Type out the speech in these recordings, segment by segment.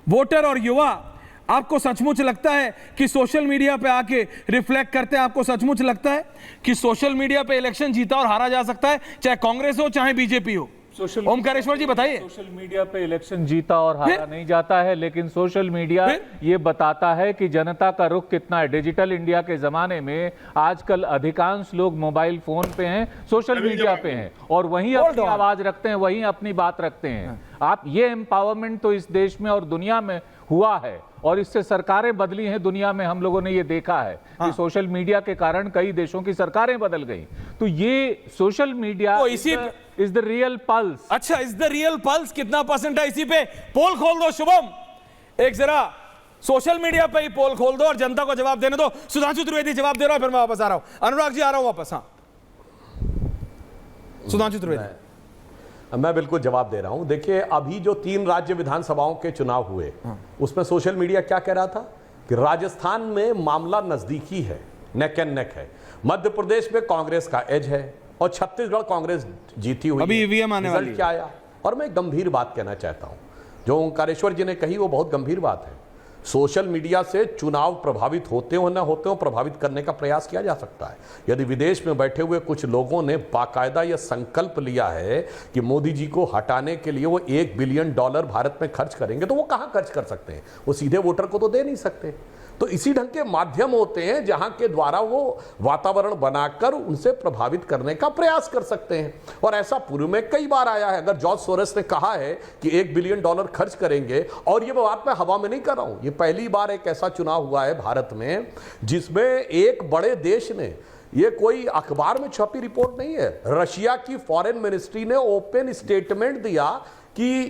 Voter और युवा आपको सचमुच लगता है कि सोशल मीडिया पे आके रिफ्लेक्ट करते हैं? आपको सचमुच लगता है कि सोशल मीडिया पे इलेक्शन जीता और हारा जा सकता है, चाहे कांग्रेस हो चाहे बीजेपी हो? ओमकारेश्वर जी बताइए। सोशल मीडिया पे इलेक्शन जीता और हारा नहीं जाता है, लेकिन सोशल मीडिया ये बताता है कि जनता का रुख कितना है। डिजिटल इंडिया के जमाने में आजकल अधिकांश लोग मोबाइल फोन पे हैं, सोशल मीडिया पे हैं और वहीं अपनी आवाज रखते हैं, वहीं अपनी बात रखते हैं। आप ये एम्पावरमेंट तो इस देश में और दुनिया में हुआ है और इससे सरकारें बदली हैं दुनिया में। हम लोगों ने ये देखा है कि सोशल मीडिया के कारण कई देशों की सरकारें बदल गई। तो ये social media is the real pulse. अच्छा, इज द रियल पल्स कितना परसेंट है? इसी पे पोल खोल दो शुभम, एक जरा सोशल मीडिया पे ही पोल खोल दो और जनता को जवाब देने दो। सुधांशु त्रिवेदी जवाब दे रहा है, फिर मैं वापस आ रहा हूं। अनुराग जी आ रहा हूं वापस। हाँ, सुधांशु त्रिवेदी। मैं बिल्कुल जवाब दे रहा हूं। देखिए, अभी जो 3 राज्य विधानसभाओं के चुनाव हुए उसमें सोशल मीडिया क्या कह रहा था कि राजस्थान में मामला नजदीकी है, नेक एंड नेक है। मध्य प्रदेश में कांग्रेस का एज है और छत्तीसगढ़ कांग्रेस जीती हुई। अभी ईवीएम आने वाली है। क्या आया? और मैं गंभीर बात कहना चाहता हूं, जो ओंकारेश्वर जी ने कही वो बहुत गंभीर बात है। सोशल मीडिया से चुनाव प्रभावित होते हो न होते हो, प्रभावित करने का प्रयास किया जा सकता है। यदि विदेश में बैठे हुए कुछ लोगों ने बाकायदा यह संकल्प लिया है कि मोदी जी को हटाने के लिए वो $1 बिलियन भारत में खर्च करेंगे, तो वो कहां खर्च कर सकते हैं? वो सीधे वोटर को तो दे नहीं सकते। तो इसी ढंग के माध्यम होते हैं जहां के द्वारा वो वातावरण बनाकर उनसे प्रभावित करने का प्रयास कर सकते हैं। और ऐसा पूर्व में कई बार आया है। अगर जॉर्ज सोरोस ने कहा है कि $1 बिलियन खर्च करेंगे, और ये बात मैं हवा में नहीं कर रहा हूं, ये पहली बार एक ऐसा चुनाव हुआ है भारत में जिसमें एक बड़े देश ने, ये कोई अखबार में छपी रिपोर्ट नहीं है, रशिया की फॉरेन मिनिस्ट्री ने ओपन स्टेटमेंट दिया कि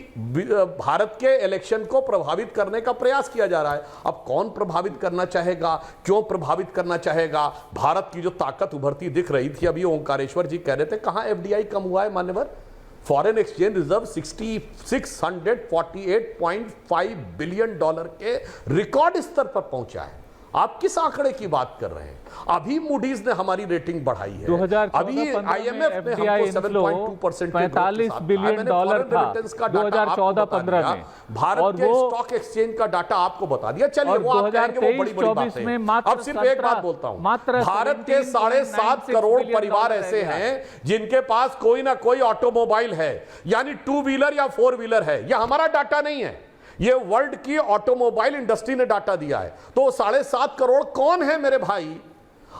भारत के इलेक्शन को प्रभावित करने का प्रयास किया जा रहा है। अब कौन प्रभावित करना चाहेगा, क्यों प्रभावित करना चाहेगा? भारत की जो ताकत उभरती दिख रही थी, अभी ओंकारेश्वर जी कह रहे थे कहां FDI कम हुआ है मान्यवर? फॉरेन एक्सचेंज रिजर्व $648.5 बिलियन के रिकॉर्ड स्तर पर पहुंचा है। आप किस आंकड़े की बात कर रहे हैं? अभी मूडीज ने हमारी रेटिंग बढ़ाई है। 2014-15 अभी IMF ने हमको 7.2% $45 बिलियन था 2014-15 में। भारत के स्टॉक एक्सचेंज का डाटा आपको बता दिया। चलिए, वो आप कहेंगे वो बड़ी बड़ी बात है। अब सिर्फ एक बात बोलता हूं, भारत के 7.5 करोड़ परिवार ऐसे हैं जिनके पास कोई ना कोई ऑटोमोबाइल है, यानी 2 व्हीलर या 4 व्हीलर है। यह हमारा डाटा नहीं है, ये वर्ल्ड की ऑटोमोबाइल इंडस्ट्री ने डाटा दिया है। तो 7.5 करोड़ कौन है मेरे भाई?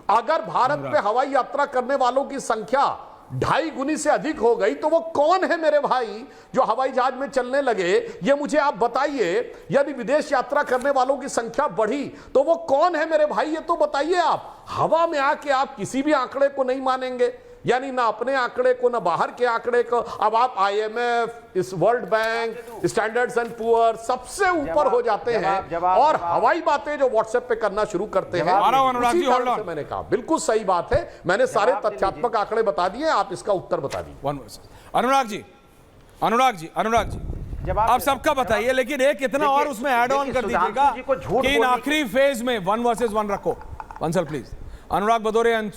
अगर भारत में हवाई यात्रा करने वालों की संख्या 2.5 गुनी से अधिक हो गई तो वो कौन है मेरे भाई जो हवाई जहाज में चलने लगे? ये मुझे आप बताइए। यदि विदेश यात्रा करने वालों की संख्या बढ़ी तो वो कौन है मेरे भाई? ये तो बताइए आप। हवा में आके आप किसी भी आंकड़े को नहीं मानेंगे, यानी ना अपने आंकड़े को ना बाहर के आंकड़े को। अब आप IMF, इस world bank, standards and poor सबसे ऊपर हो जाते हैं और हवाई बातें जो व्हाट्सएप पे करना शुरू करते हैं। मैंने कहा बिल्कुल सही बात है, मैंने सारे तथ्यात्मक आंकड़े बता दिए, आप इसका उत्तर बता दीजिए। अनुराग जी आप सबका बताइए, लेकिन एक इतना और उसमें ऐड ऑन कर दीजिएगा कि इन आखिरी फेज में 1 वर्सेस 1 रखो। Bansal please. Anurag Bhadauria and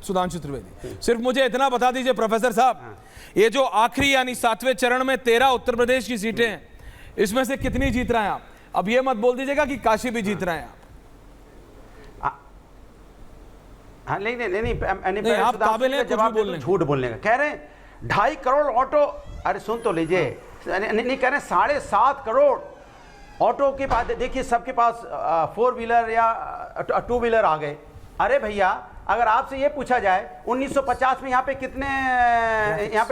Sudhanshu Trivedi, सिर्फ मुझे इतना बता दीजिए प्रोफेसर साहब, ये जो आखिरी यानी 7वें चरण में 13 उत्तर प्रदेश की सीटें हैं, इसमें से कितनी जीत रहे हैं आप? अब ये मत बोल दीजिएगा कि काशी भी जीत रहे हैं आप। नहीं, आप काबिल हैं कुछ भी बोलने, झूठ बोलने का। कह रहे हैं 2.5 करोड़ ऑटो, अरे सुन तो लीजिए, नहीं कह रहे 7.5 करोड़ ऑटो के पास, देखिए सबके पास 4 व्हीलर या 2 व्हीलर आ गए। अरे भैया, अगर आपसे ये पूछा जाए 1950 में यहाँ पे कितने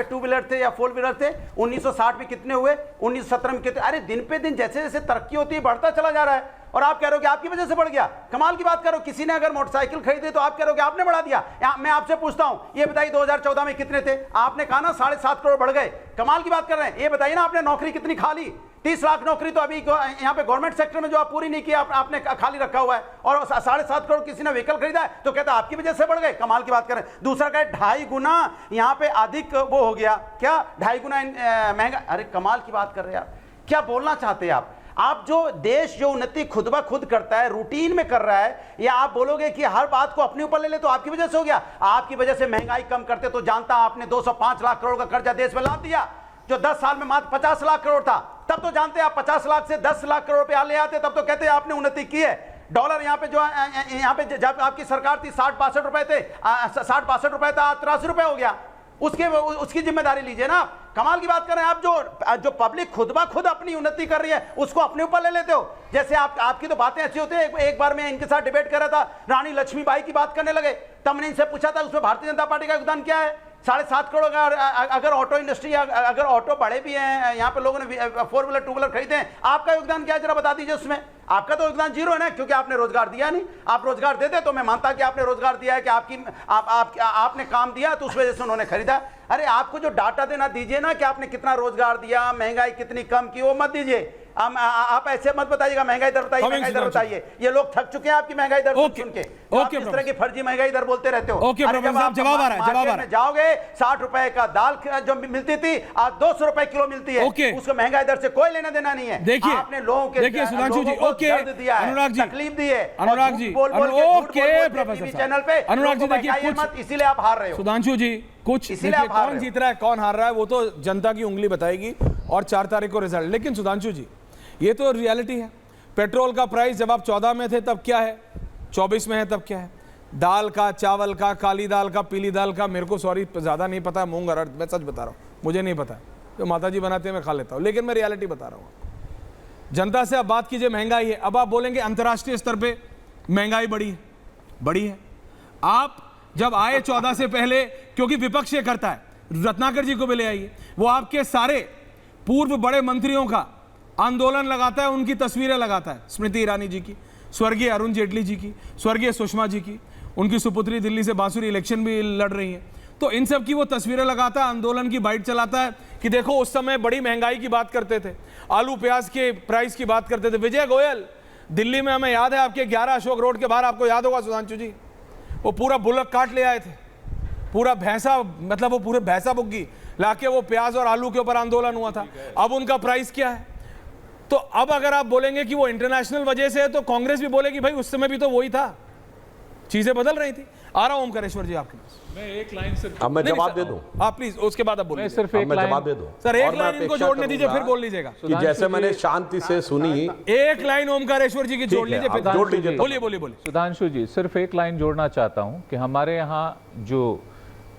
2 व्हीलर थे या 4 व्हीलर थे, 1960 में कितने हुए, 1970 में कितने, अरे दिन पे दिन जैसे जैसे तरक्की होती है बढ़ता चला जा रहा है। और आप कह रहे हो कि आपकी वजह से बढ़ गया। कमाल की बात करो, किसी ने अगर मोटरसाइकिल खरीदी तो आप कह रहे हो कि आपने बढ़ा दिया। मैं आपसे पूछता हूं, ये बताइए 2014 में कितने थे? आपने कहा ना 7.5 करोड़ बढ़ गए। कमाल की बात कर रहे हैं। ये बताइए ना, आपने नौकरी कितनी खाली? 30 लाख नौकरी तो अभी यहाँ पे गवर्नमेंट सेक्टर में जो आप पूरी नहीं की, आपने खाली रखा हुआ है। और 7.5 करोड़ किसी ने व्हीकल खरीदा है तो कहता है आपकी वजह से बढ़ गए। कमाल की बात करें। दूसरा कहे 2.5 गुना यहाँ पे अधिक वो हो गया, क्या 2.5 गुना महंगा? अरे कमाल की बात कर रहे हैं आप। क्या बोलना चाहते हैं आप जो देश जो उन्नति खुद ब खुद करता है, रूटीन में कर रहा है, या आप बोलोगे कि हर बात को अपने ऊपर ले ले तो आपकी वजह से हो गया? आपकी वजह से महंगाई कम करते तो जानता आपने 205 लाख करोड़ का कर्जा देश में ला दिया, जो 10 साल में मात्र 50 लाख करोड़ था। तब तो जानते हैं आप 50 लाख से 10 लाख करोड़ रुपया ले आते, तब तो कहते हैं आपने उन्नति की है। डॉलर यहाँ पे जो यहाँ पे जब आपकी सरकार थी 60-62 रुपए थे, 60-62 रुपए था, 83 रुपए हो गया। उसकी जिम्मेदारी लीजिए ना। कमाल की बात कर रहे हैं आप। जो पब्लिक खुद ब खुद अपनी उन्नति कर रही है उसको अपने ऊपर ले लेते हो। जैसे आपकी तो बातें अच्छी होती है। एक बार मैं इनके साथ डिबेट कर रहा था, रानी लक्ष्मीबाई की बात करने लगे, तब मैंने इनसे पूछा था उसमें भारतीय जनता पार्टी का योगदान क्या है। 7.5 करोड़ का अगर ऑटो इंडस्ट्री, अगर ऑटो बड़े भी हैं, यहाँ पे लोगों ने 4 व्हीलर 2 व्हीलर खरीदे हैं, आपका योगदान क्या है जरा बता दीजिए उसमें। आपका तो योगदान जीरो है ना, क्योंकि आपने रोजगार दिया नहीं। आप रोजगार देते तो मैं मानता कि आपने रोजगार दिया है, कि आपने काम दिया तो उस वजह से उन्होंने खरीदा। अरे आपको जो डाटा देना दीजिए ना कि आपने कितना रोजगार दिया, महंगाई कितनी कम की, वो मत दीजिए। आप ऐसे मत बताइएगा महंगाई दर बताइए, महंगाई दर बताइए। ये लोग थक चुके हैं आपकी महंगाई दर सुन के। आप इस तरह की फर्जी महंगाई दर बोलते रहते हो। जवाब आ रहा है। जाओगे 60 रुपए का दाल जो मिलती थी आज 200 रुपए किलो मिलती है। उसको महंगाई दर से कोई लेना देना नहीं है। देखिए आपने लोगों के सुधांशु जी, ओके दिया है, अनुराग जी, तकलीफ दी है, Anurag ji, okay professor channel पे अनुराग जी, देखिए मत, इसीलिए आप हार रहे हो। सुधांशु जी, कुछ देखिए कौन जीत रहा है कौन हार रहा है वो तो जनता की उंगली बताएगी और 4 तारीख को रिजल्ट। लेकिन सुधांशु जी, ये तो रियलिटी है। पेट्रोल का प्राइस जब आप 14 में थे तब क्या है, 24 में है तब क्या है। दाल का, चावल का, काली दाल का, पीली दाल का, मेरे को सॉरी ज़्यादा नहीं पता, मूंग अरहर, मैं सच बता रहा हूँ, मुझे नहीं पता। जो माता जी बनाते हैं मैं खा लेता हूँ, लेकिन मैं रियलिटी बता रहा हूँ। जनता से आप बात कीजिए, महंगाई है। अब आप बोलेंगे अंतर्राष्ट्रीय स्तर पे महंगाई बढ़ी है। आप जब आए 14 से पहले, क्योंकि विपक्ष ये करता है, रत्नाकर जी को भी ले आइए, वो आपके सारे पूर्व बड़े मंत्रियों का आंदोलन लगाता है, उनकी तस्वीरें लगाता है। स्मृति ईरानी जी की, स्वर्गीय अरुण जेटली जी की, स्वर्गीय सुषमा जी की, उनकी सुपुत्री दिल्ली से बांसुरी इलेक्शन भी लड़ रही है, तो इन सब की वो तस्वीरें लगाता है, आंदोलन की बाइट चलाता है कि देखो उस समय बड़ी महंगाई की बात करते थे, आलू प्याज के प्राइस की बात करते थे। विजय गोयल दिल्ली में, हमें याद है, आपके 11 अशोक रोड के बाहर, आपको याद होगा सुधांशु जी, वो पूरा बुलक काट ले आए थे, पूरा भैंसा, मतलब वो पूरे भैंसा बुग्गी लाके वो प्याज और आलू के ऊपर आंदोलन हुआ था। अब उनका प्राइस क्या है? तो अब अगर आप बोलेंगे कि वो इंटरनेशनल वजह से है, तो कांग्रेस भी बोलेगी भाई उस समय भी तो वही था, चीजें बदल रही थी। आ रहा हूं ओमकारेश्वर जी आपके पास। मैं एक लाइन सिर्फ, अब मैं जवाब दे दूं? आप प्लीज, उसके बाद आप बोलिए। सिर्फ एक लाइन जवाब दे दूं सर, एक लाइन इनको जोड़ने दीजिए, फिर बोल लीजिएगा। कि जैसे मैंने शांति से सुनी, एक लाइन ओमकारेश्वर जी की जोड़ लीजिए, फिर जोड़ लीजिए। बोलिए। सुधांशु जी, सिर्फ एक लाइन जोड़ना चाहता हूं कि हमारे यहाँ जो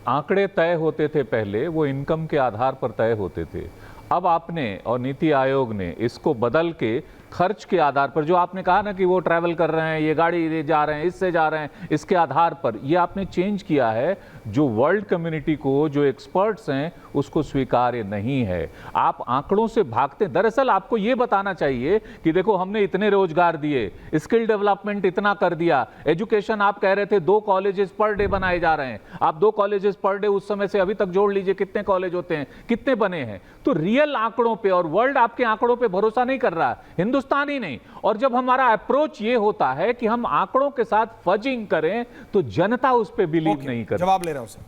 आंकड़े तय होते थे पहले, वो इनकम के आधार पर तय होते थे। अब आपने और नीति आयोग ने इसको बदल के खर्च के आधार पर, जो आपने कहा ना कि वो ट्रैवल कर रहे हैं, ये गाड़ी ले जा रहे हैं, इससे जा रहे हैं, इसके आधार पर ये आपने चेंज किया है, जो वर्ल्ड कम्युनिटी को, जो एक्सपर्ट्स हैं, उसको स्वीकार्य नहीं है। आप आंकड़ों से भागते। दरअसल आपको ये बताना चाहिए कि देखो हमने इतने रोजगार दिए, स्किल डेवलपमेंट इतना कर दिया, एजुकेशन आप कह रहे थे 2 कॉलेजेस पर डे बनाए जा रहे हैं, आप 2 कॉलेजेस पर डे उस समय से अभी तक जोड़ लीजिए कितने कॉलेज होते हैं, कितने बने हैं। तो रियल आंकड़ों पे, और वर्ल्ड आपके आंकड़ों पे भरोसा नहीं कर रहा, हिंदुस्तान ही नहीं। और जब हमारा अप्रोच ये होता है कि हम आंकड़ों के साथ फजिंग करें, तो जनता उस पर बिलीव नहीं करती। जवाब ले रहा हूं सर।